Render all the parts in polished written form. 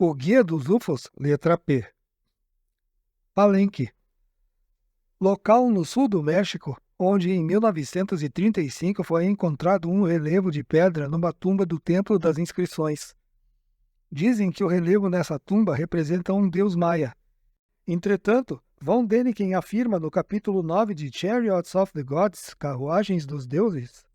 O Guia dos UFOs, letra P. Palenque. Local no sul do México, onde em 1935 foi encontrado um relevo de pedra numa tumba do Templo das Inscrições. Dizem que o relevo nessa tumba representa um deus maia. Entretanto, Von Däniken afirma no capítulo 9 de Chariots of the Gods, Carruagens dos Deuses,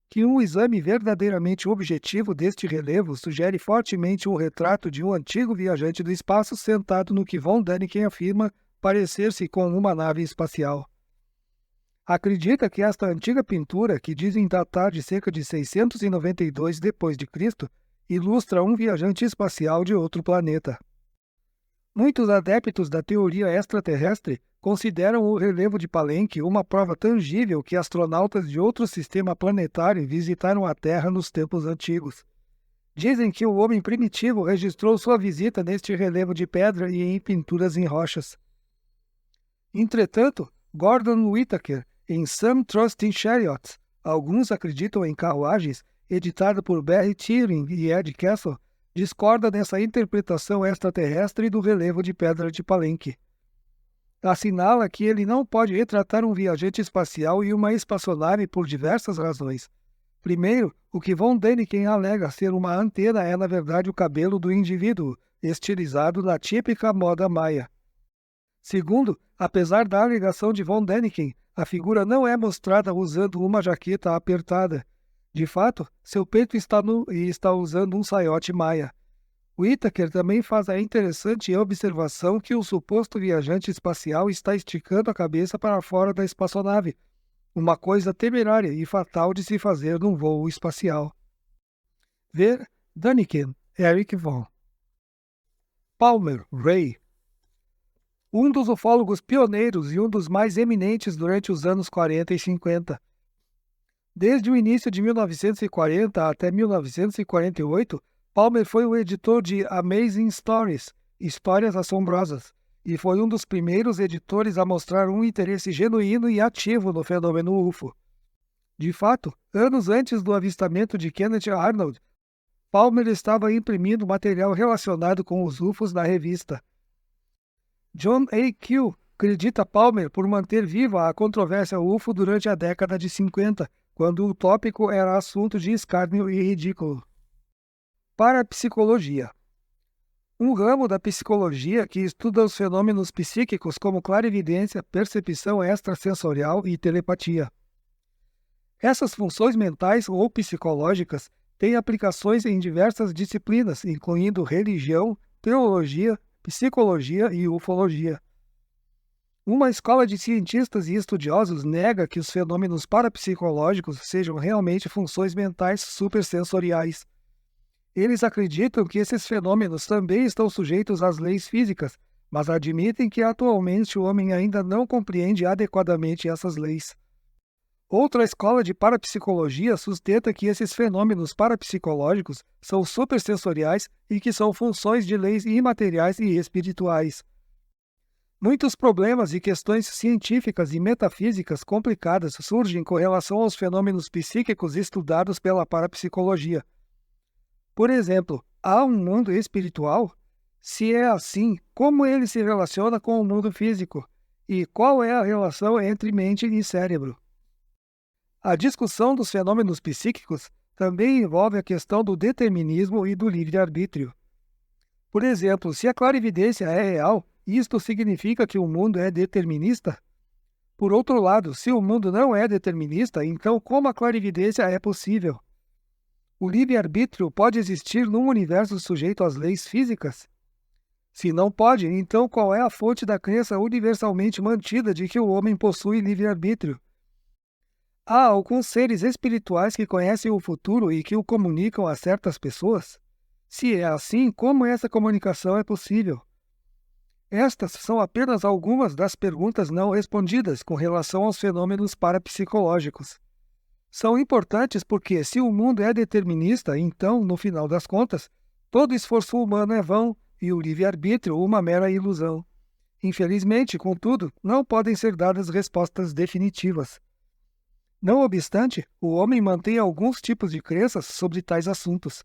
que um exame verdadeiramente objetivo deste relevo sugere fortemente um retrato de um antigo viajante do espaço sentado no que Von Däniken afirma parecer-se com uma nave espacial. Acredita que esta antiga pintura, que dizem datar de cerca de 692 d.C., ilustra um viajante espacial de outro planeta. Muitos adeptos da teoria extraterrestre consideram o relevo de Palenque uma prova tangível que astronautas de outro sistema planetário visitaram a Terra nos tempos antigos. Dizem que o homem primitivo registrou sua visita neste relevo de pedra e em pinturas em rochas. Entretanto, Gordon Whittaker, em Some Trust in Chariots, Alguns Acreditam em Carruagens, editado por Barry Turing e Ed Castle, discorda dessa interpretação extraterrestre do relevo de pedra de Palenque. Assinala que ele não pode retratar um viajante espacial e uma espaçonave por diversas razões. Primeiro, o que Von Däniken alega ser uma antena é na verdade o cabelo do indivíduo, estilizado na típica moda maia. Segundo, apesar da alegação de Von Däniken, a figura não é mostrada usando uma jaqueta apertada. De fato, seu peito está nu e está usando um saiote maia. Whittaker também faz a interessante observação que o suposto viajante espacial está esticando a cabeça para fora da espaçonave, uma coisa temerária e fatal de se fazer num voo espacial. Ver Däniken, Eric Von. Palmer, Ray. Um dos ufólogos pioneiros e um dos mais eminentes durante os anos 40 e 50. Desde o início de 1940 até 1948, Palmer foi o editor de Amazing Stories, Histórias Assombrosas, e foi um dos primeiros editores a mostrar um interesse genuíno e ativo no fenômeno UFO. De fato, anos antes do avistamento de Kenneth Arnold, Palmer estava imprimindo material relacionado com os UFOs na revista. John A. Keel acredita Palmer por manter viva a controvérsia UFO durante a década de 50, quando o tópico era assunto de escárnio e ridículo. Parapsicologia. Um ramo da psicologia que estuda os fenômenos psíquicos como clarividência, percepção extrasensorial e telepatia. Essas funções mentais ou psicológicas têm aplicações em diversas disciplinas, incluindo religião, teologia, psicologia e ufologia. Uma escola de cientistas e estudiosos nega que os fenômenos parapsicológicos sejam realmente funções mentais supersensoriais. Eles acreditam que esses fenômenos também estão sujeitos às leis físicas, mas admitem que atualmente o homem ainda não compreende adequadamente essas leis. Outra escola de parapsicologia sustenta que esses fenômenos parapsicológicos são supersensoriais e que são funções de leis imateriais e espirituais. Muitos problemas e questões científicas e metafísicas complicadas surgem com relação aos fenômenos psíquicos estudados pela parapsicologia. Por exemplo, há um mundo espiritual? Se é assim, como ele se relaciona com o mundo físico? E qual é a relação entre mente e cérebro? A discussão dos fenômenos psíquicos também envolve a questão do determinismo e do livre-arbítrio. Por exemplo, se a clarividência é real, isto significa que o mundo é determinista? Por outro lado, se o mundo não é determinista, então como a clarividência é possível? O livre-arbítrio pode existir num universo sujeito às leis físicas? Se não pode, então qual é a fonte da crença universalmente mantida de que o homem possui livre-arbítrio? Há alguns seres espirituais que conhecem o futuro e que o comunicam a certas pessoas? Se é assim, como essa comunicação é possível? Estas são apenas algumas das perguntas não respondidas com relação aos fenômenos parapsicológicos. São importantes porque, se o mundo é determinista, então, no final das contas, todo esforço humano é vão e o livre-arbítrio uma mera ilusão. Infelizmente, contudo, não podem ser dadas respostas definitivas. Não obstante, o homem mantém alguns tipos de crenças sobre tais assuntos.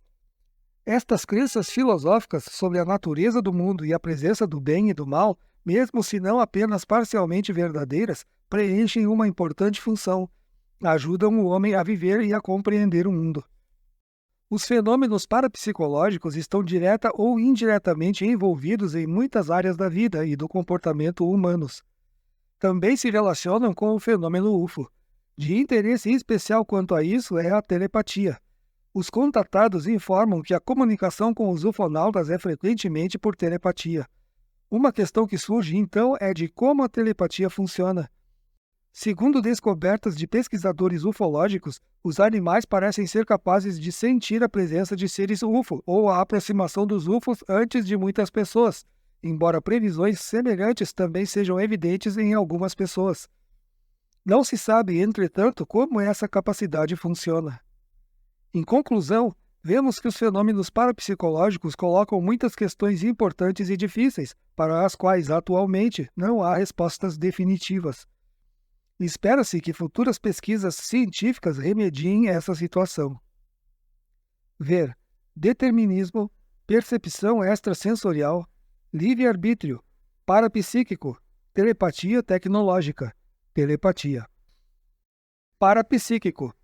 Estas crenças filosóficas sobre a natureza do mundo e a presença do bem e do mal, mesmo se não apenas parcialmente verdadeiras, preenchem uma importante função. Ajudam o homem a viver e a compreender o mundo. Os fenômenos parapsicológicos estão direta ou indiretamente envolvidos em muitas áreas da vida e do comportamento humanos. Também se relacionam com o fenômeno UFO. De interesse especial quanto a isso é a telepatia. Os contatados informam que a comunicação com os ufonautas é frequentemente por telepatia. Uma questão que surge então é de como a telepatia funciona. Segundo descobertas de pesquisadores ufológicos, os animais parecem ser capazes de sentir a presença de seres UFO ou a aproximação dos UFOs antes de muitas pessoas, embora previsões semelhantes também sejam evidentes em algumas pessoas. Não se sabe, entretanto, como essa capacidade funciona. Em conclusão, vemos que os fenômenos parapsicológicos colocam muitas questões importantes e difíceis, para as quais atualmente não há respostas definitivas. Espera-se que futuras pesquisas científicas remediem essa situação. Ver: determinismo, percepção extrasensorial, livre-arbítrio, parapsíquico, telepatia tecnológica, telepatia. Parapsíquico.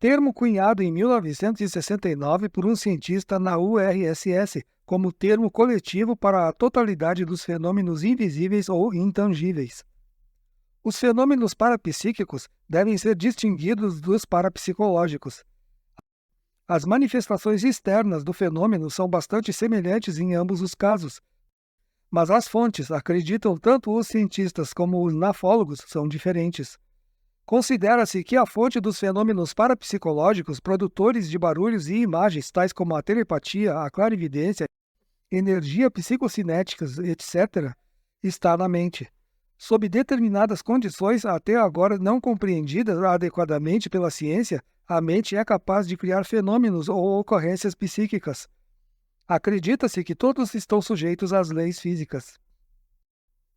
Termo cunhado em 1969 por um cientista na URSS como termo coletivo para a totalidade dos fenômenos invisíveis ou intangíveis. Os fenômenos parapsíquicos devem ser distinguidos dos parapsicológicos. As manifestações externas do fenômeno são bastante semelhantes em ambos os casos, mas as fontes, acreditam tanto os cientistas como os nafólogos, são diferentes. Considera-se que a fonte dos fenômenos parapsicológicos, produtores de barulhos e imagens tais como a telepatia, a clarividência, energia psicocinéticas, etc., está na mente. Sob determinadas condições até agora não compreendidas adequadamente pela ciência, a mente é capaz de criar fenômenos ou ocorrências psíquicas. Acredita-se que todos estão sujeitos às leis físicas.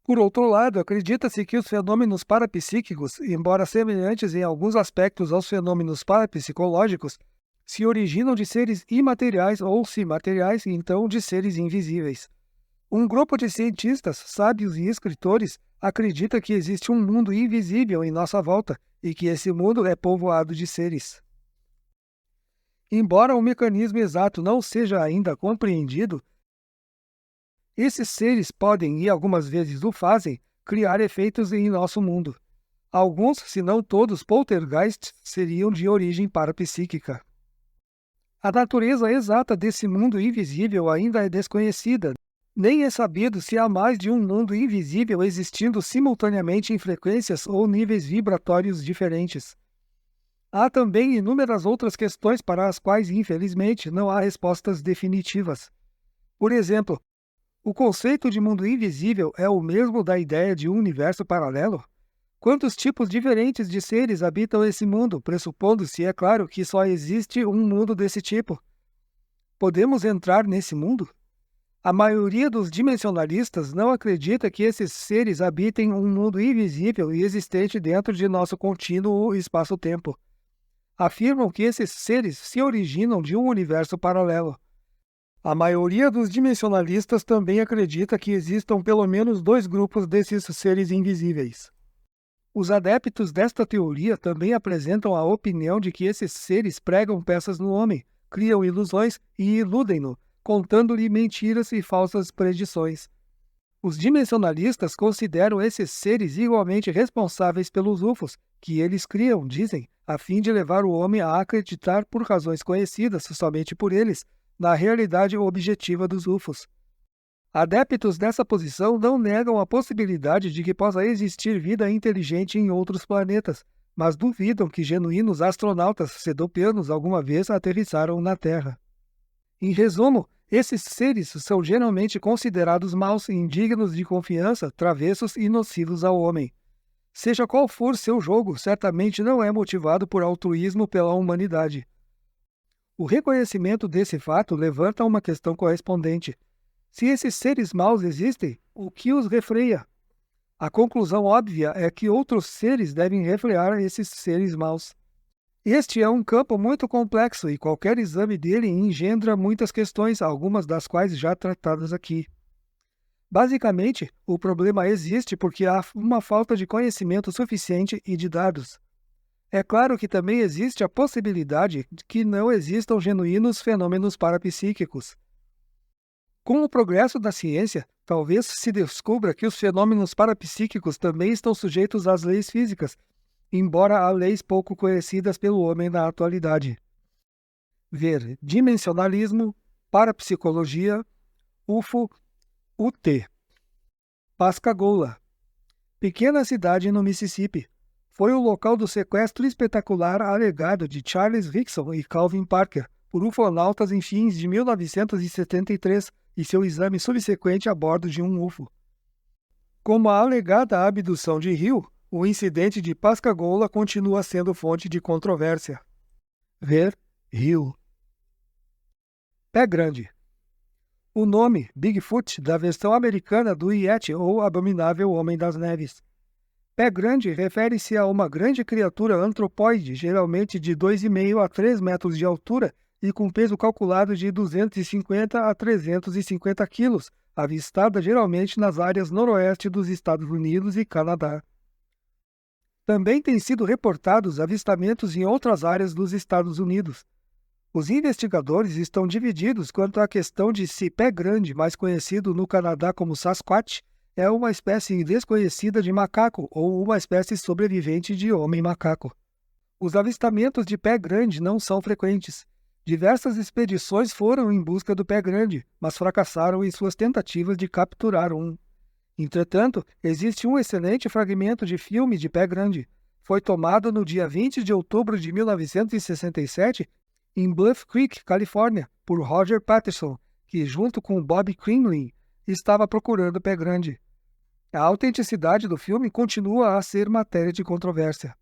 Por outro lado, acredita-se que os fenômenos parapsíquicos, embora semelhantes em alguns aspectos aos fenômenos parapsicológicos, se originam de seres imateriais ou cimateriais, e então de seres invisíveis. Um grupo de cientistas, sábios e escritores acredita que existe um mundo invisível em nossa volta e que esse mundo é povoado de seres. Embora o mecanismo exato não seja ainda compreendido, esses seres podem, e algumas vezes o fazem, criar efeitos em nosso mundo. Alguns, se não todos, poltergeists seriam de origem parapsíquica. A natureza exata desse mundo invisível ainda é desconhecida. Nem é sabido se há mais de um mundo invisível existindo simultaneamente em frequências ou níveis vibratórios diferentes. Há também inúmeras outras questões para as quais, infelizmente, não há respostas definitivas. Por exemplo, o conceito de mundo invisível é o mesmo da ideia de um universo paralelo? Quantos tipos diferentes de seres habitam esse mundo, pressupondo-se, é claro, que só existe um mundo desse tipo? Podemos entrar nesse mundo? A maioria dos dimensionalistas não acredita que esses seres habitem um mundo invisível e existente dentro de nosso contínuo espaço-tempo. Afirmam que esses seres se originam de um universo paralelo. A maioria dos dimensionalistas também acredita que existam pelo menos dois grupos desses seres invisíveis. Os adeptos desta teoria também apresentam a opinião de que esses seres pregam peças no homem, criam ilusões e iludem-no, contando-lhe mentiras e falsas predições. Os dimensionalistas consideram esses seres igualmente responsáveis pelos UFOs, que eles criam, dizem, a fim de levar o homem a acreditar, por razões conhecidas somente por eles, na realidade objetiva dos UFOs. Adeptos dessa posição não negam a possibilidade de que possa existir vida inteligente em outros planetas, mas duvidam que genuínos astronautas sedopianos alguma vez aterrissaram na Terra. Em resumo, esses seres são geralmente considerados maus, indignos de confiança, travessos e nocivos ao homem. Seja qual for seu jogo, certamente não é motivado por altruísmo pela humanidade. O reconhecimento desse fato levanta uma questão correspondente. Se esses seres maus existem, o que os refreia? A conclusão óbvia é que outros seres devem refrear esses seres maus. Este é um campo muito complexo e qualquer exame dele engendra muitas questões, algumas das quais já tratadas aqui. Basicamente, o problema existe porque há uma falta de conhecimento suficiente e de dados. É claro que também existe a possibilidade de que não existam genuínos fenômenos parapsíquicos. Com o progresso da ciência, talvez se descubra que os fenômenos parapsíquicos também estão sujeitos às leis físicas, embora há leis pouco conhecidas pelo homem na atualidade. Ver dimensionalismo, parapsicologia, UFO, UT. Pascagoula, pequena cidade no Mississippi, foi o local do sequestro espetacular alegado de Charles Rickson e Calvin Parker por ufonautas em fins de 1973 e seu exame subsequente a bordo de um UFO. Como a alegada abdução de Hill, o incidente de Pascagoula continua sendo fonte de controvérsia. Ver Hill. Pé Grande. O nome Bigfoot da versão americana do Yeti ou Abominável Homem das Neves. Pé Grande refere-se a uma grande criatura antropóide, geralmente de 2,5 a 3 metros de altura e com peso calculado de 250 a 350 quilos, avistada geralmente nas áreas noroeste dos Estados Unidos e Canadá. Também têm sido reportados avistamentos em outras áreas dos Estados Unidos. Os investigadores estão divididos quanto à questão de se pé grande, mais conhecido no Canadá como Sasquatch, é uma espécie desconhecida de macaco ou uma espécie sobrevivente de homem-macaco. Os avistamentos de pé grande não são frequentes. Diversas expedições foram em busca do pé grande, mas fracassaram em suas tentativas de capturar um. Entretanto, existe um excelente fragmento de filme de pé grande. Foi tomado no dia 20 de outubro de 1967 em Bluff Creek, Califórnia, por Roger Patterson, que, junto com Bob Crumlin, estava procurando pé grande. A autenticidade do filme continua a ser matéria de controvérsia.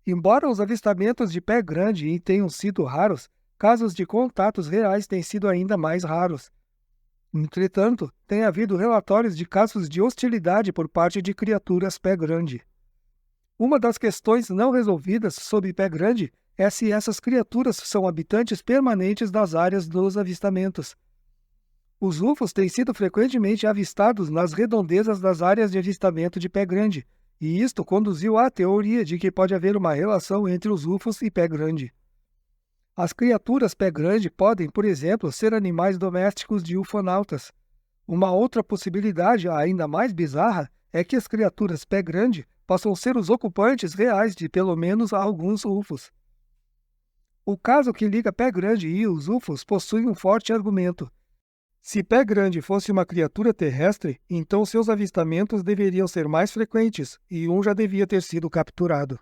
Embora os avistamentos de pé grande tenham sido raros, casos de contatos reais têm sido ainda mais raros. Entretanto, tem havido relatórios de casos de hostilidade por parte de criaturas pé grande. Uma das questões não resolvidas sobre pé grande é se essas criaturas são habitantes permanentes das áreas dos avistamentos. Os UFOs têm sido frequentemente avistados nas redondezas das áreas de avistamento de pé grande, e isto conduziu à teoria de que pode haver uma relação entre os UFOs e pé grande. As criaturas pé grande podem, por exemplo, ser animais domésticos de ufonautas. Uma outra possibilidade, ainda mais bizarra, é que as criaturas pé grande possam ser os ocupantes reais de pelo menos alguns UFOs. O caso que liga pé grande e os UFOs possui um forte argumento. Se pé grande fosse uma criatura terrestre, então seus avistamentos deveriam ser mais frequentes e um já devia ter sido capturado.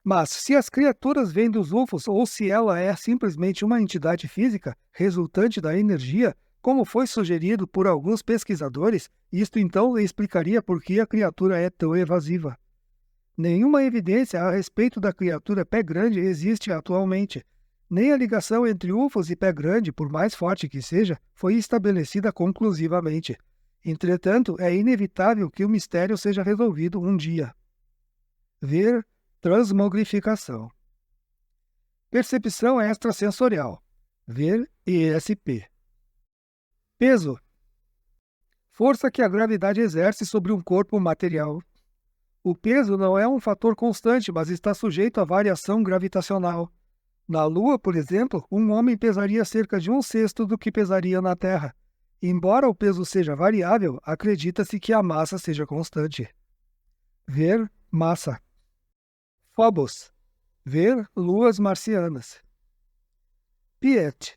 Mas se as criaturas vêm dos UFOs ou se ela é simplesmente uma entidade física resultante da energia, como foi sugerido por alguns pesquisadores, isto então explicaria por que a criatura é tão evasiva. Nenhuma evidência a respeito da criatura pé grande existe atualmente. Nem a ligação entre UFOs e pé grande, por mais forte que seja, foi estabelecida conclusivamente. Entretanto, é inevitável que o mistério seja resolvido um dia. Ver transmogrificação. Percepção extrasensorial. Ver ESP. Peso. Força que a gravidade exerce sobre um corpo material. O peso não é um fator constante, mas está sujeito à variação gravitacional. Na Lua, por exemplo, um homem pesaria cerca de 1/6 do que pesaria na Terra. Embora o peso seja variável, acredita-se que a massa seja constante. Ver massa. Phobos. Ver luas marcianas. PIET.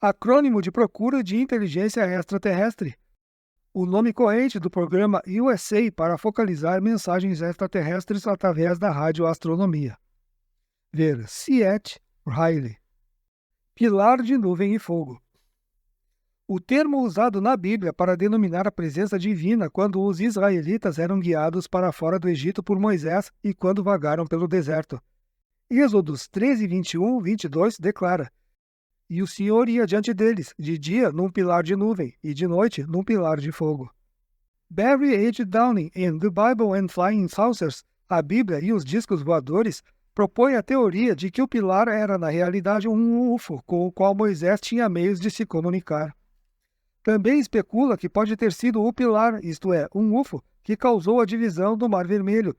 Acrônimo de Procura de Inteligência Extraterrestre. O nome corrente do programa USA para focalizar mensagens extraterrestres através da radioastronomia. Ver Siet Riley. Pilar de nuvem e fogo. O termo usado na Bíblia para denominar a presença divina quando os israelitas eram guiados para fora do Egito por Moisés e quando vagaram pelo deserto. Êxodos 13, 21, 22 declara: E o Senhor ia diante deles, de dia num pilar de nuvem, e de noite num pilar de fogo. Barry H. Downing, em The Bible and Flying Saucers, a Bíblia e os discos voadores, propõe a teoria de que o pilar era, na realidade, um UFO com o qual Moisés tinha meios de se comunicar. Também especula que pode ter sido o pilar, isto é, um UFO, que causou a divisão do Mar Vermelho,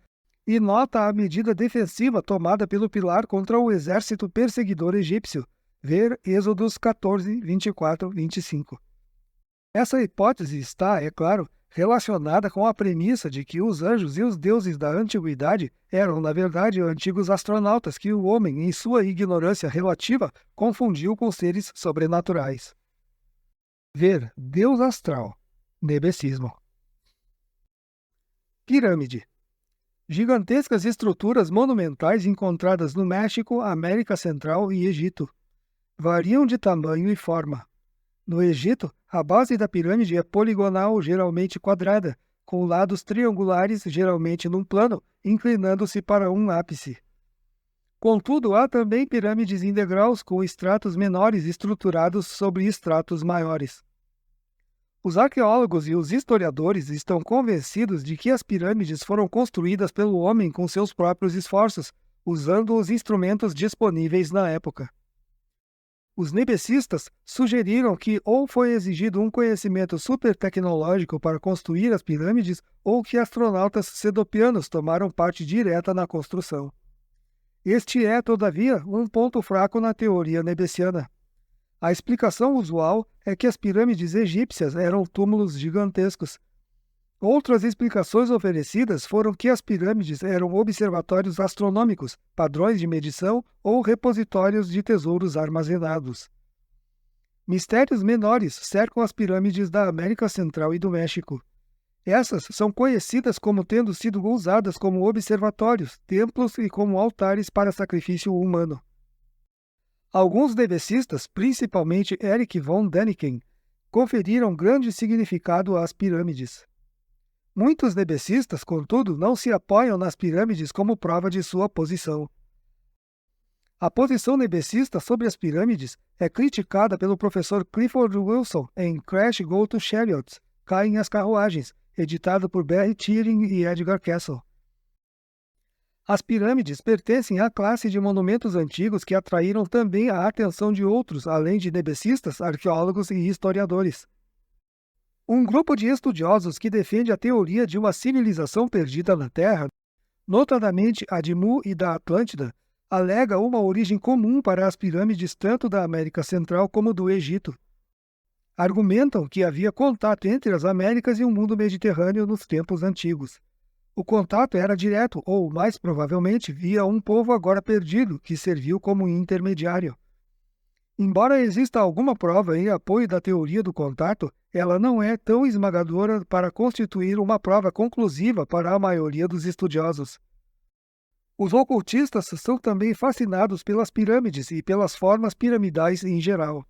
e nota a medida defensiva tomada pelo pilar contra o exército perseguidor egípcio. Ver Êxodos 14, 24, 25. Essa hipótese está, é claro, relacionada com a premissa de que os anjos e os deuses da antiguidade eram, na verdade, antigos astronautas que o homem, em sua ignorância relativa, confundiu com seres sobrenaturais. Ver Deus astral. Nebecismo. Pirâmide. Gigantescas estruturas monumentais encontradas no México, América Central e Egito. Variam de tamanho e forma. No Egito, a base da pirâmide é poligonal, geralmente quadrada, com lados triangulares, geralmente num plano, inclinando-se para um ápice. Contudo, há também pirâmides em degraus com estratos menores estruturados sobre estratos maiores. Os arqueólogos e os historiadores estão convencidos de que as pirâmides foram construídas pelo homem com seus próprios esforços, usando os instrumentos disponíveis na época. Os nebecistas sugeriram que ou foi exigido um conhecimento supertecnológico para construir as pirâmides ou que astronautas sedopianos tomaram parte direta na construção. Este é, todavia, um ponto fraco na teoria nebesiana. A explicação usual é que as pirâmides egípcias eram túmulos gigantescos. Outras explicações oferecidas foram que as pirâmides eram observatórios astronômicos, padrões de medição ou repositórios de tesouros armazenados. Mistérios menores cercam as pirâmides da América Central e do México. Essas são conhecidas como tendo sido usadas como observatórios, templos e como altares para sacrifício humano. Alguns nebecistas, principalmente Erich von Däniken, conferiram grande significado às pirâmides. Muitos nebecistas, contudo, não se apoiam nas pirâmides como prova de sua posição. A posição nebecista sobre as pirâmides é criticada pelo professor Clifford Wilson em Crash Go to Chariots, Caem as Carruagens, editado por Barry Tiering e Edgar Castle. As pirâmides pertencem à classe de monumentos antigos que atraíram também a atenção de outros, além de nebecistas, arqueólogos e historiadores. Um grupo de estudiosos que defende a teoria de uma civilização perdida na Terra, notadamente a de Mu e da Atlântida, alega uma origem comum para as pirâmides tanto da América Central como do Egito. Argumentam que havia contato entre as Américas e o mundo mediterrâneo nos tempos antigos. O contato era direto ou, mais provavelmente, via um povo agora perdido, que serviu como intermediário. Embora exista alguma prova em apoio da teoria do contato, ela não é tão esmagadora para constituir uma prova conclusiva para a maioria dos estudiosos. Os ocultistas são também fascinados pelas pirâmides e pelas formas piramidais em geral.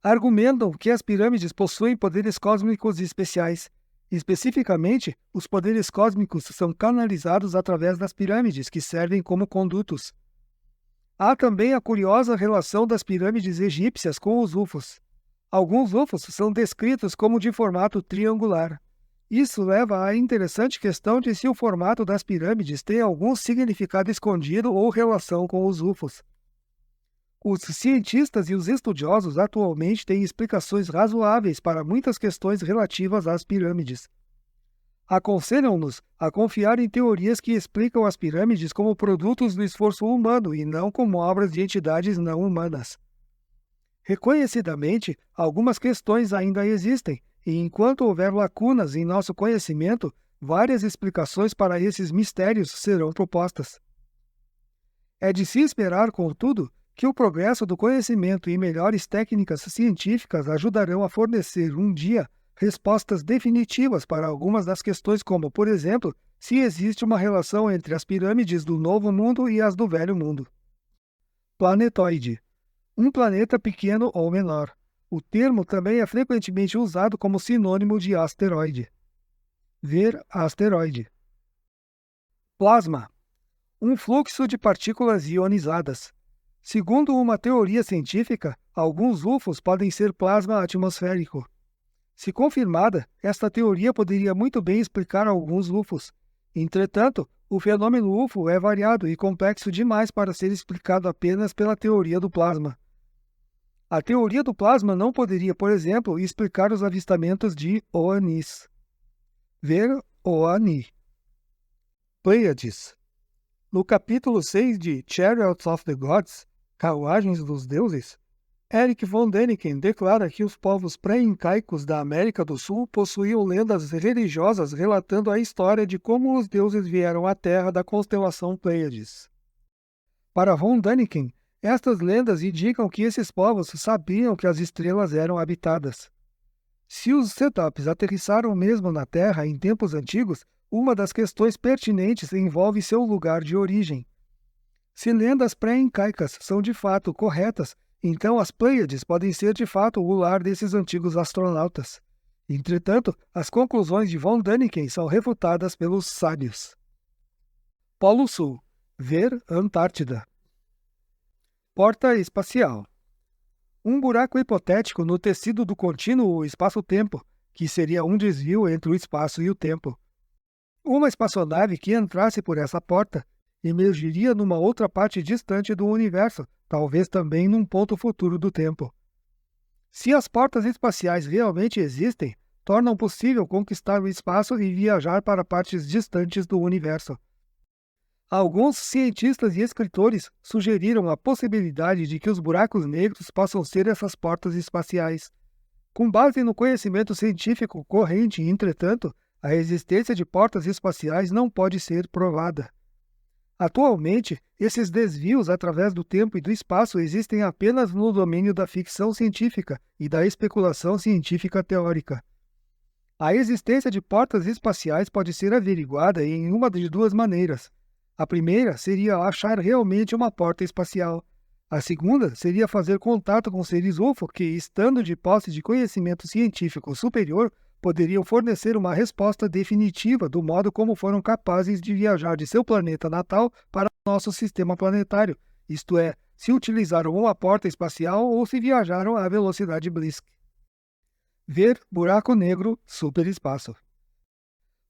Argumentam que as pirâmides possuem poderes cósmicos especiais. Especificamente, os poderes cósmicos são canalizados através das pirâmides, que servem como condutos. Há também a curiosa relação das pirâmides egípcias com os UFOs. Alguns UFOs são descritos como de formato triangular. Isso leva à interessante questão de se o formato das pirâmides tem algum significado escondido ou relação com os UFOs. Os cientistas e os estudiosos atualmente têm explicações razoáveis para muitas questões relativas às pirâmides. Aconselham-nos a confiar em teorias que explicam as pirâmides como produtos do esforço humano e não como obras de entidades não humanas. Reconhecidamente, algumas questões ainda existem, e enquanto houver lacunas em nosso conhecimento, várias explicações para esses mistérios serão propostas. É de se esperar, contudo, que o progresso do conhecimento e melhores técnicas científicas ajudarão a fornecer um dia respostas definitivas para algumas das questões como, por exemplo, se existe uma relação entre as pirâmides do Novo Mundo e as do Velho Mundo. Planetoide. Um planeta pequeno ou menor. O termo também é frequentemente usado como sinônimo de asteroide. Ver asteroide. Plasma. Um fluxo de partículas ionizadas. Segundo uma teoria científica, alguns UFOs podem ser plasma atmosférico. Se confirmada, esta teoria poderia muito bem explicar alguns UFOs. Entretanto, o fenômeno UFO é variado e complexo demais para ser explicado apenas pela teoria do plasma. A teoria do plasma não poderia, por exemplo, explicar os avistamentos de OANIs. Ver OANI. Pleiades. No capítulo 6 de Chariots of the Gods, Carruagens dos Deuses, Erich von Däniken declara que os povos pré-incaicos da América do Sul possuíam lendas religiosas relatando a história de como os deuses vieram à Terra da constelação Pleiades. Para von Däniken, estas lendas indicam que esses povos sabiam que as estrelas eram habitadas. Se os Cetops aterrissaram mesmo na Terra em tempos antigos, uma das questões pertinentes envolve seu lugar de origem. Se lendas pré-incaicas são de fato corretas, então as Pleiades podem ser de fato o lar desses antigos astronautas. Entretanto, as conclusões de von Däniken são refutadas pelos sábios. Polo Sul. Ver Antártida. Porta espacial. Um buraco hipotético no tecido do contínuo espaço-tempo, que seria um desvio entre o espaço e o tempo. Uma espaçonave que entrasse por essa porta emergiria numa outra parte distante do universo, talvez também num ponto futuro do tempo. Se as portas espaciais realmente existem, tornam possível conquistar o espaço e viajar para partes distantes do universo. Alguns cientistas e escritores sugeriram a possibilidade de que os buracos negros possam ser essas portas espaciais. Com base no conhecimento científico corrente, entretanto, a existência de portas espaciais não pode ser provada. Atualmente, esses desvios através do tempo e do espaço existem apenas no domínio da ficção científica e da especulação científica teórica. A existência de portas espaciais pode ser averiguada em uma de duas maneiras. A primeira seria achar realmente uma porta espacial. A segunda seria fazer contato com seres UFO que, estando de posse de conhecimento científico superior, poderiam fornecer uma resposta definitiva do modo como foram capazes de viajar de seu planeta natal para o nosso sistema planetário, isto é, se utilizaram uma porta espacial ou se viajaram à velocidade Blisk. Ver buraco negro superespaço.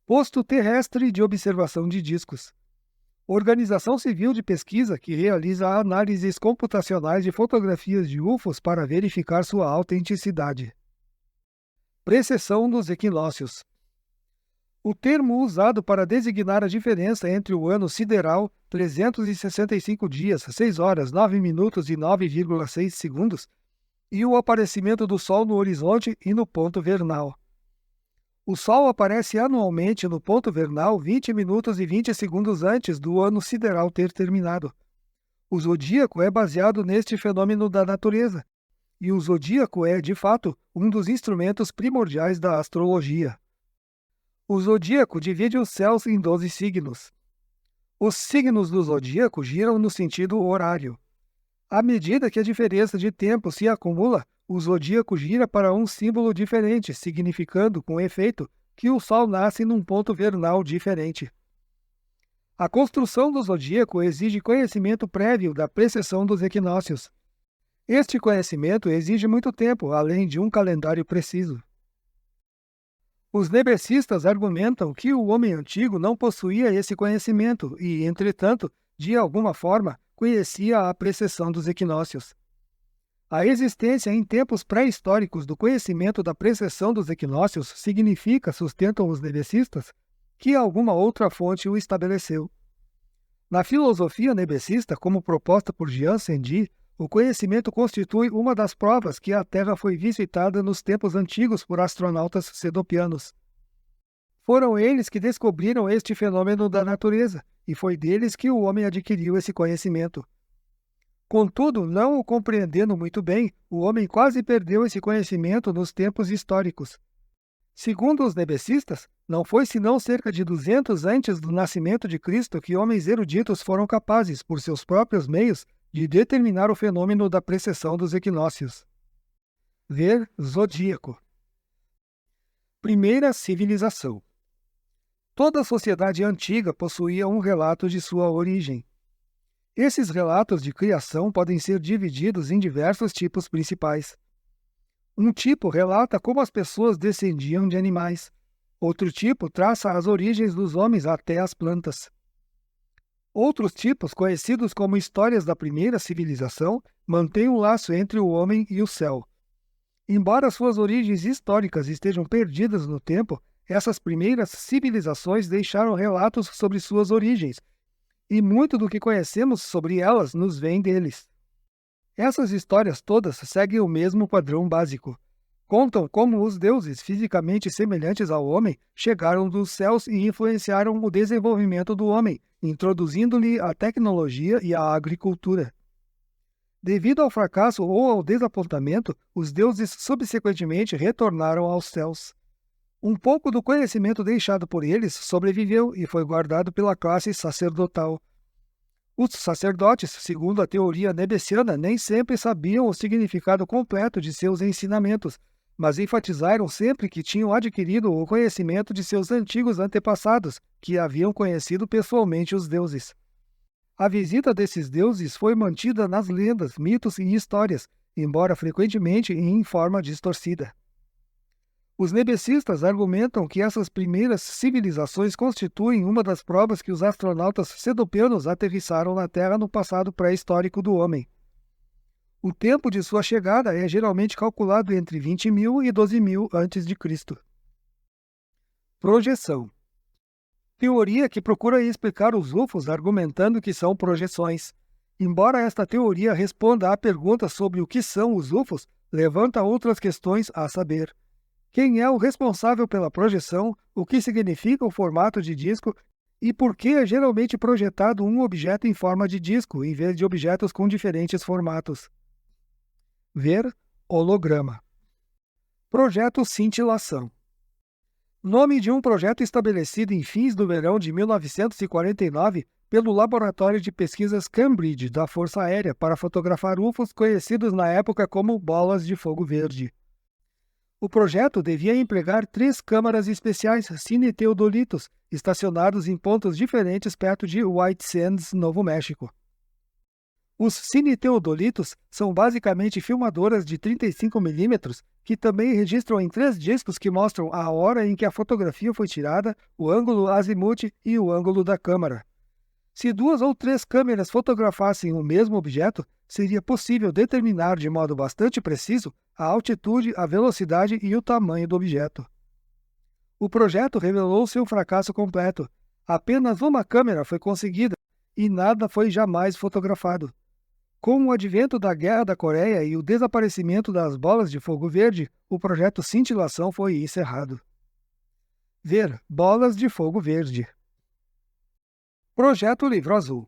Posto terrestre de observação de discos. Organização civil de pesquisa que realiza análises computacionais de fotografias de UFOs para verificar sua autenticidade. Precessão dos equinócios. O termo usado para designar a diferença entre o ano sideral, 365 dias, 6 horas, 9 minutos e 9,6 segundos, e o aparecimento do Sol no horizonte e no ponto vernal. O Sol aparece anualmente no ponto vernal 20 minutos e 20 segundos antes do ano sideral ter terminado. O zodíaco é baseado neste fenômeno da natureza, e o zodíaco é, de fato, um dos instrumentos primordiais da astrologia. O zodíaco divide os céus em 12 signos. Os signos do zodíaco giram no sentido horário. À medida que a diferença de tempo se acumula, o zodíaco gira para um símbolo diferente, significando, com efeito, que o Sol nasce num ponto vernal diferente. A construção do zodíaco exige conhecimento prévio da precessão dos equinócios. Este conhecimento exige muito tempo, além de um calendário preciso. Os nebecistas argumentam que o homem antigo não possuía esse conhecimento e, entretanto, de alguma forma, conhecia a precessão dos equinócios. A existência em tempos pré-históricos do conhecimento da precessão dos equinócios significa, sustentam os nebecistas, que alguma outra fonte o estabeleceu. Na filosofia nebecista, como proposta por Jian Zhengyi, o conhecimento constitui uma das provas que a Terra foi visitada nos tempos antigos por astronautas sedopianos. Foram eles que descobriram este fenômeno da natureza, e foi deles que o homem adquiriu esse conhecimento. Contudo, não o compreendendo muito bem, o homem quase perdeu esse conhecimento nos tempos históricos. Segundo os nebecistas, não foi senão cerca de 200 antes do nascimento de Cristo que homens eruditos foram capazes, por seus próprios meios, de determinar o fenômeno da precessão dos equinócios. Ver zodíaco. Primeira civilização. Toda a sociedade antiga possuía um relato de sua origem. Esses relatos de criação podem ser divididos em diversos tipos principais. Um tipo relata como as pessoas descendiam de animais. Outro tipo traça as origens dos homens até as plantas. Outros tipos, conhecidos como histórias da primeira civilização, mantêm um laço entre o homem e o céu. Embora suas origens históricas estejam perdidas no tempo, essas primeiras civilizações deixaram relatos sobre suas origens, e muito do que conhecemos sobre elas nos vem deles. Essas histórias todas seguem o mesmo padrão básico. Contam como os deuses fisicamente semelhantes ao homem chegaram dos céus e influenciaram o desenvolvimento do homem, introduzindo-lhe a tecnologia e a agricultura. Devido ao fracasso ou ao desapontamento, os deuses subsequentemente retornaram aos céus. Um pouco do conhecimento deixado por eles sobreviveu e foi guardado pela classe sacerdotal. Os sacerdotes, segundo a teoria nebesiana, nem sempre sabiam o significado completo de seus ensinamentos, mas enfatizaram sempre que tinham adquirido o conhecimento de seus antigos antepassados, que haviam conhecido pessoalmente os deuses. A visita desses deuses foi mantida nas lendas, mitos e histórias, embora frequentemente em forma distorcida. Os nebecistas argumentam que essas primeiras civilizações constituem uma das provas que os astronautas sedopianos aterrissaram na Terra no passado pré-histórico do homem. O tempo de sua chegada é geralmente calculado entre 20.000 e 12.000 a.C. Projeção. Teoria que procura explicar os UFOs argumentando que são projeções. Embora esta teoria responda à pergunta sobre o que são os UFOs, levanta outras questões a saber. Quem é o responsável pela projeção, o que significa o formato de disco e por que é geralmente projetado um objeto em forma de disco, em vez de objetos com diferentes formatos. Ver holograma. Projeto Cintilação. Nome de um projeto estabelecido em fins do verão de 1949 pelo Laboratório de Pesquisas Cambridge da Força Aérea para fotografar UFOs conhecidos na época como bolas de fogo verde. O projeto devia empregar 3 câmaras especiais cineteodolitos, estacionados em pontos diferentes perto de White Sands, Novo México. Os cineteodolitos são basicamente filmadoras de 35 mm que também registram em 3 discos que mostram a hora em que a fotografia foi tirada, o ângulo azimuth e o ângulo da câmera. Se 2 ou 3 câmeras fotografassem o mesmo objeto, seria possível determinar de modo bastante preciso a altitude, a velocidade e o tamanho do objeto. O projeto revelou-se um fracasso completo. Apenas uma câmera foi conseguida e nada foi jamais fotografado. Com o advento da Guerra da Coreia e o desaparecimento das bolas de fogo verde, o projeto Cintilação foi encerrado. Ver bolas de fogo verde. Projeto Livro Azul.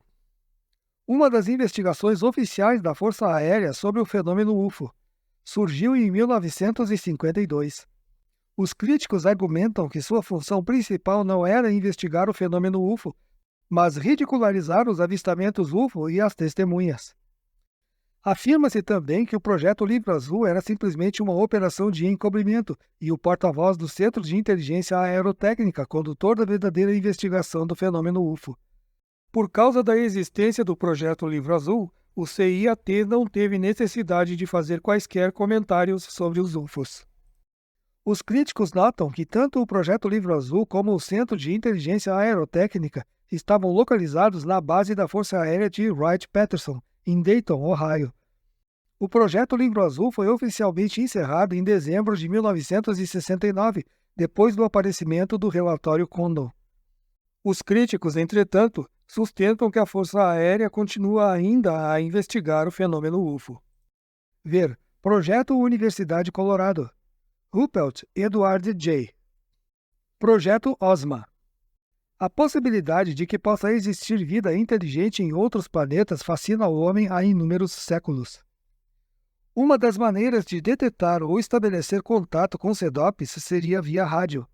Uma das investigações oficiais da Força Aérea sobre o fenômeno UFO surgiu em 1952. Os críticos argumentam que sua função principal não era investigar o fenômeno UFO, mas ridicularizar os avistamentos UFO e as testemunhas. Afirma-se também que o Projeto Livro Azul era simplesmente uma operação de encobrimento e o porta-voz do Centro de Inteligência Aerotécnica, condutor da verdadeira investigação do fenômeno UFO. Por causa da existência do Projeto Livro Azul, o CIAT não teve necessidade de fazer quaisquer comentários sobre os UFOs. Os críticos notam que tanto o Projeto Livro Azul como o Centro de Inteligência Aerotécnica estavam localizados na base da Força Aérea de Wright-Patterson, em Dayton, Ohio. O Projeto Livro Azul foi oficialmente encerrado em dezembro de 1969, depois do aparecimento do relatório Condon. Os críticos, entretanto, sustentam que a Força Aérea continua ainda a investigar o fenômeno UFO. Ver Projeto Universidade Colorado. Ruppelt, Edward J. Projeto OSMA. A possibilidade de que possa existir vida inteligente em outros planetas fascina o homem há inúmeros séculos. Uma das maneiras de detectar ou estabelecer contato com CEDOPs seria via rádio.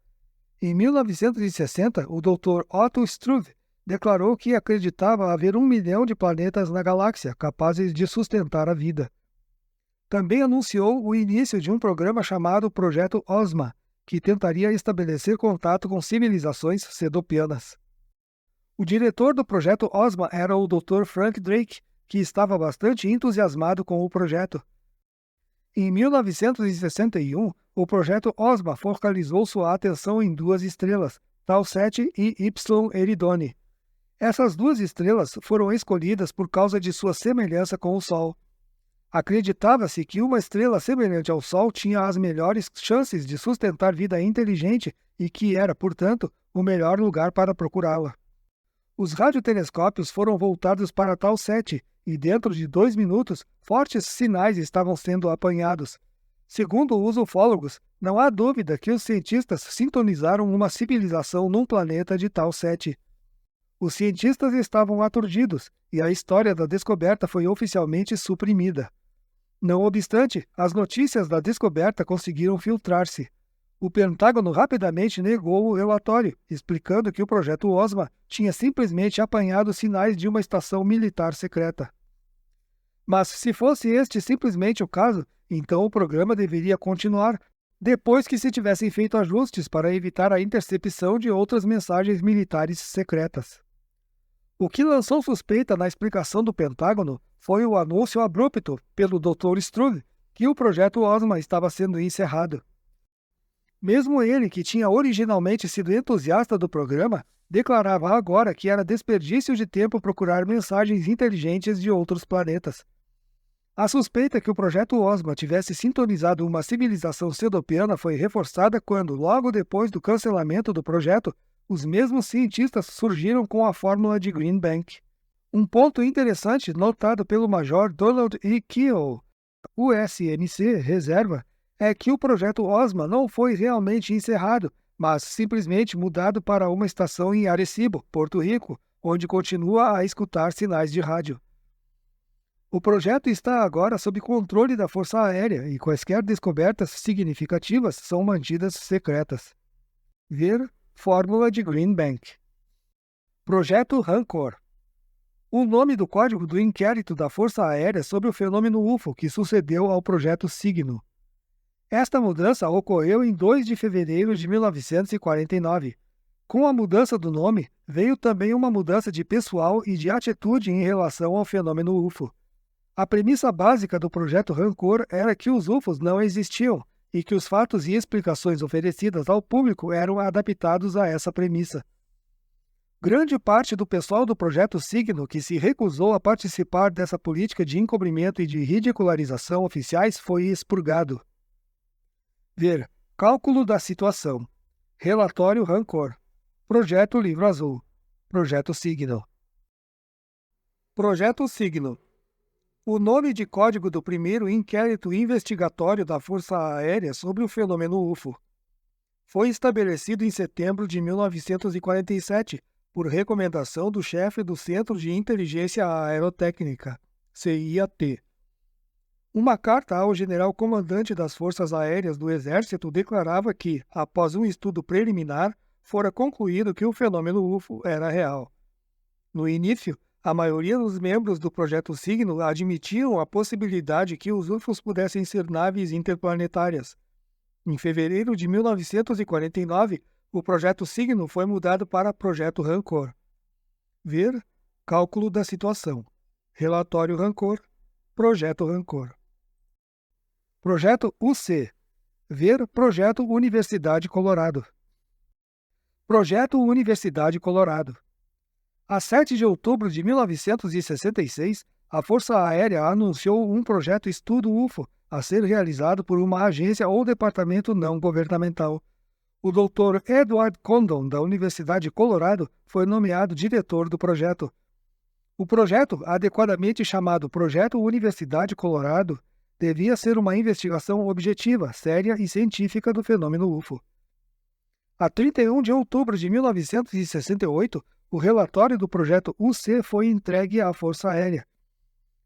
Em 1960, o Dr. Otto Struve declarou que acreditava haver 1 milhão de planetas na galáxia capazes de sustentar a vida. Também anunciou o início de um programa chamado Projeto OSMA, que tentaria estabelecer contato com civilizações cedopianas. O diretor do Projeto OSMA era o Dr. Frank Drake, que estava bastante entusiasmado com o projeto. Em 1961, o Projeto OSMA focalizou sua atenção em 2 estrelas, Tau 7 e Y Eridani. Essas duas estrelas foram escolhidas por causa de sua semelhança com o Sol. Acreditava-se que uma estrela semelhante ao Sol tinha as melhores chances de sustentar vida inteligente e que era, portanto, o melhor lugar para procurá-la. Os radiotelescópios foram voltados para Tau 7 e, dentro de 2 minutos, fortes sinais estavam sendo apanhados. Segundo os ufólogos, não há dúvida que os cientistas sintonizaram uma civilização num planeta de Tau 7. Os cientistas estavam aturdidos e a história da descoberta foi oficialmente suprimida. Não obstante, as notícias da descoberta conseguiram filtrar-se. O Pentágono rapidamente negou o relatório, explicando que o projeto OSMA tinha simplesmente apanhado sinais de uma estação militar secreta. Mas se fosse este simplesmente o caso, então o programa deveria continuar, depois que se tivessem feito ajustes para evitar a intercepção de outras mensagens militares secretas. O que lançou suspeita na explicação do Pentágono foi o anúncio abrupto pelo Dr. Strug que o projeto OSMA estava sendo encerrado. Mesmo ele, que tinha originalmente sido entusiasta do programa, declarava agora que era desperdício de tempo procurar mensagens inteligentes de outros planetas. A suspeita que o projeto OSMA tivesse sintonizado uma civilização cedopiana foi reforçada quando, logo depois do cancelamento do projeto, os mesmos cientistas surgiram com a fórmula de Green Bank. Um ponto interessante notado pelo Major Donald E. Keough, USNC Reserva, é que o projeto OSMA não foi realmente encerrado, mas simplesmente mudado para uma estação em Arecibo, Porto Rico, onde continua a escutar sinais de rádio. O projeto está agora sob controle da Força Aérea e quaisquer descobertas significativas são mantidas secretas. Ver Fórmula de Green Bank. Projeto Rancor. O nome do código do inquérito da Força Aérea sobre o fenômeno UFO que sucedeu ao Projeto Signo. Esta mudança ocorreu em 2 de fevereiro de 1949. Com a mudança do nome, veio também uma mudança de pessoal e de atitude em relação ao fenômeno UFO. A premissa básica do Projeto Rancor era que os UFOs não existiam e que os fatos e explicações oferecidas ao público eram adaptados a essa premissa. Grande parte do pessoal do Projeto Signo que se recusou a participar dessa política de encobrimento e de ridicularização oficiais foi expurgado. Ver Cálculo da situação. Relatório Rancor. Projeto Livro Azul. Projeto Signo. Projeto Signo. O nome de código do primeiro inquérito investigatório da Força Aérea sobre o fenômeno UFO. Foi estabelecido em setembro de 1947 por recomendação do chefe do Centro de Inteligência Aerotécnica, CIAT. Uma carta ao general-comandante das Forças Aéreas do Exército declarava que, após um estudo preliminar, fora concluído que o fenômeno UFO era real. No início, a maioria dos membros do Projeto Signo admitiam a possibilidade que os UFOs pudessem ser naves interplanetárias. Em fevereiro de 1949, o Projeto Signo foi mudado para Projeto Rancor. Ver Cálculo da situação. Relatório Rancor. Projeto Rancor. Projeto UC. Ver Projeto Universidade Colorado. Projeto Universidade Colorado. A 7 de outubro de 1966, a Força Aérea anunciou um projeto estudo UFO a ser realizado por uma agência ou departamento não governamental. O Dr. Edward Condon, da Universidade de Colorado, foi nomeado diretor do projeto. O projeto, adequadamente chamado Projeto Universidade Colorado, devia ser uma investigação objetiva, séria e científica do fenômeno UFO. A 31 de outubro de 1968, o relatório do projeto UC foi entregue à Força Aérea.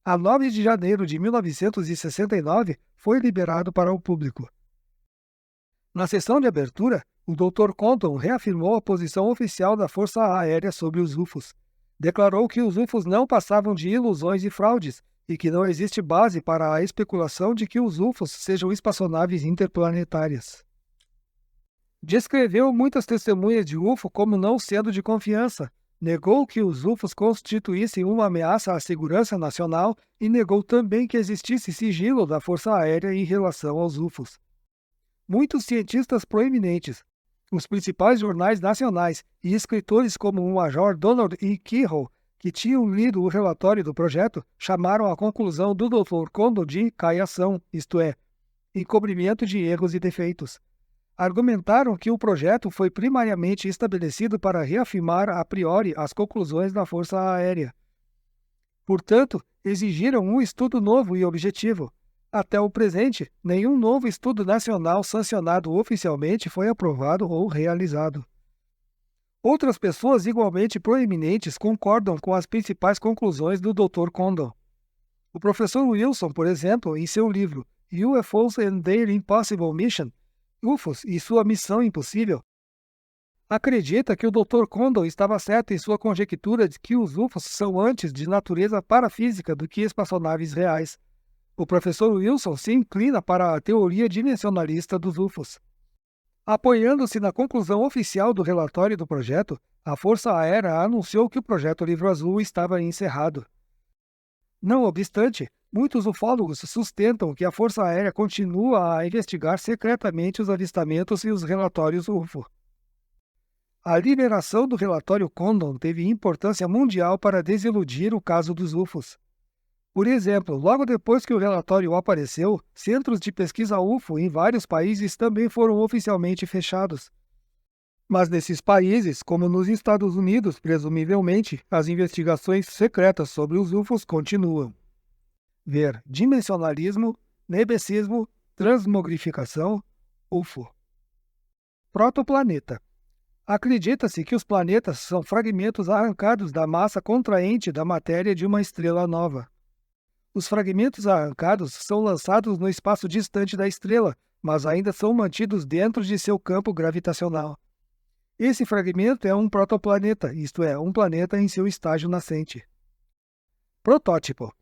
A 9 de janeiro de 1969, foi liberado para o público. Na sessão de abertura, o Dr. Condon reafirmou a posição oficial da Força Aérea sobre os UFOs. Declarou que os UFOs não passavam de ilusões e fraudes e que não existe base para a especulação de que os UFOs sejam espaçonaves interplanetárias. Descreveu muitas testemunhas de UFO como não sendo de confiança, negou que os UFOs constituíssem uma ameaça à segurança nacional e negou também que existisse sigilo da Força Aérea em relação aos UFOs. Muitos cientistas proeminentes, Os principais jornais nacionais e escritores como o Major Donald E. Keyhoe, que tinham lido o relatório do projeto, chamaram a conclusão do Dr. Condon de caiação, isto é, encobrimento de erros e defeitos. Argumentaram que o projeto foi primariamente estabelecido para reafirmar a priori as conclusões da Força Aérea. Portanto, exigiram um estudo novo e objetivo. Até o presente, nenhum novo estudo nacional sancionado oficialmente foi aprovado ou realizado. Outras pessoas igualmente proeminentes concordam com as principais conclusões do Dr. Condon. O professor Wilson, por exemplo, em seu livro UFOs and Their Impossible Mission, UFOs e sua missão impossível, acredita que o Dr. Condon estava certo em sua conjectura de que os UFOs são antes de natureza parafísica do que espaçonaves reais. O professor Wilson se inclina para a teoria dimensionalista dos UFOs. Apoiando-se na conclusão oficial do relatório do projeto, a Força Aérea anunciou que o projeto Livro Azul estava encerrado. Não obstante, muitos ufólogos sustentam que a Força Aérea continua a investigar secretamente os avistamentos e os relatórios UFO. A liberação do relatório Condon teve importância mundial para desiludir o caso dos UFOs. Por exemplo, logo depois que o relatório apareceu, centros de pesquisa UFO em vários países também foram oficialmente fechados. Mas nesses países, como nos Estados Unidos, presumivelmente, as investigações secretas sobre os UFOs continuam. Ver dimensionalismo, nebecismo, transmogrificação, UFO. Protoplaneta. Acredita-se que os planetas são fragmentos arrancados da massa contraente da matéria de uma estrela nova. Os fragmentos arrancados são lançados no espaço distante da estrela, mas ainda são mantidos dentro de seu campo gravitacional. Esse fragmento é um protoplaneta, isto é, um planeta em seu estágio nascente. Protótipo.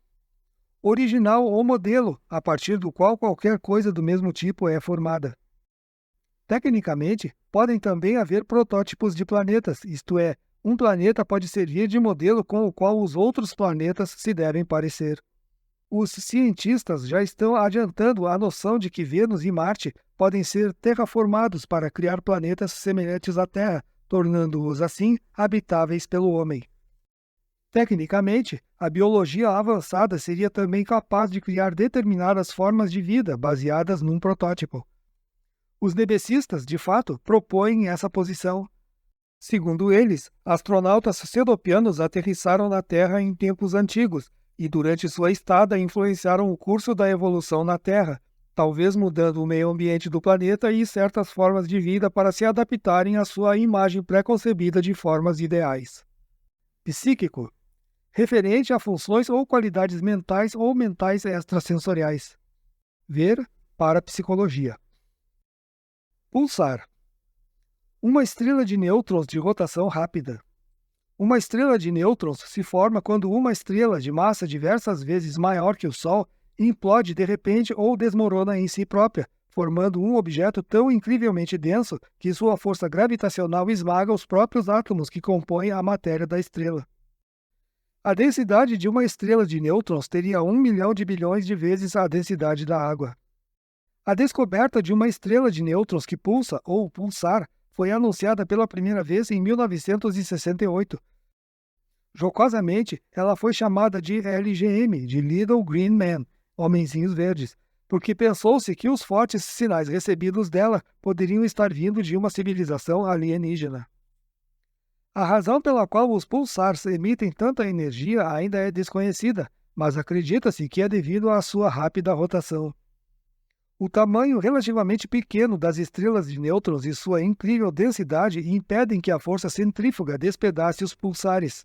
Original ou modelo, a partir do qual qualquer coisa do mesmo tipo é formada. Tecnicamente, podem também haver protótipos de planetas, isto é, um planeta pode servir de modelo com o qual os outros planetas se devem parecer. Os cientistas já estão adiantando a noção de que Vênus e Marte podem ser terraformados para criar planetas semelhantes à Terra, tornando-os assim habitáveis pelo homem. Tecnicamente, a biologia avançada seria também capaz de criar determinadas formas de vida baseadas num protótipo. Os nebecistas, de fato, propõem essa posição. Segundo eles, astronautas cedopianos aterrissaram na Terra em tempos antigos e, durante sua estada, influenciaram o curso da evolução na Terra, talvez mudando o meio ambiente do planeta e certas formas de vida para se adaptarem à sua imagem pré-concebida de formas ideais. Psíquico. Referente a funções ou qualidades mentais ou mentais extrasensoriais. Ver parapsicologia. Pulsar. Uma estrela de nêutrons de rotação rápida. Uma estrela de nêutrons se forma quando uma estrela de massa diversas vezes maior que o Sol implode de repente ou desmorona em si própria, formando um objeto tão incrivelmente denso que sua força gravitacional esmaga os próprios átomos que compõem a matéria da estrela. A densidade de uma estrela de nêutrons teria 1 milhão de bilhões de vezes a densidade da água. A descoberta de uma estrela de nêutrons que pulsa, ou pulsar, foi anunciada pela primeira vez em 1968. Jocosamente, ela foi chamada de LGM, de Little Green Man, Homenzinhos Verdes, porque pensou-se que os fortes sinais recebidos dela poderiam estar vindo de uma civilização alienígena. A razão pela qual os pulsars emitem tanta energia ainda é desconhecida, mas acredita-se que é devido à sua rápida rotação. O tamanho relativamente pequeno das estrelas de nêutrons e sua incrível densidade impedem que a força centrífuga despedace os pulsares.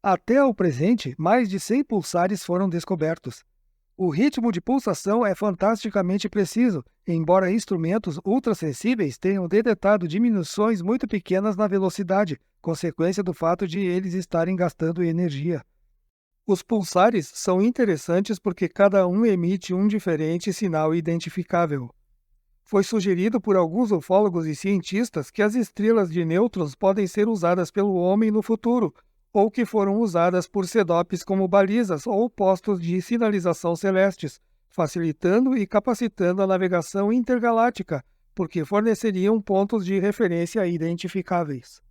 Até o presente, mais de 100 pulsares foram descobertos. O ritmo de pulsação é fantasticamente preciso, embora instrumentos ultrassensíveis tenham detectado diminuições muito pequenas na velocidade, consequência do fato de eles estarem gastando energia. Os pulsares são interessantes porque cada um emite um diferente sinal identificável. Foi sugerido por alguns ufólogos e cientistas que as estrelas de nêutrons podem ser usadas pelo homem no futuro, ou que foram usadas por CEDOPs como balizas ou postos de sinalização celestes, facilitando e capacitando a navegação intergaláctica, porque forneceriam pontos de referência identificáveis.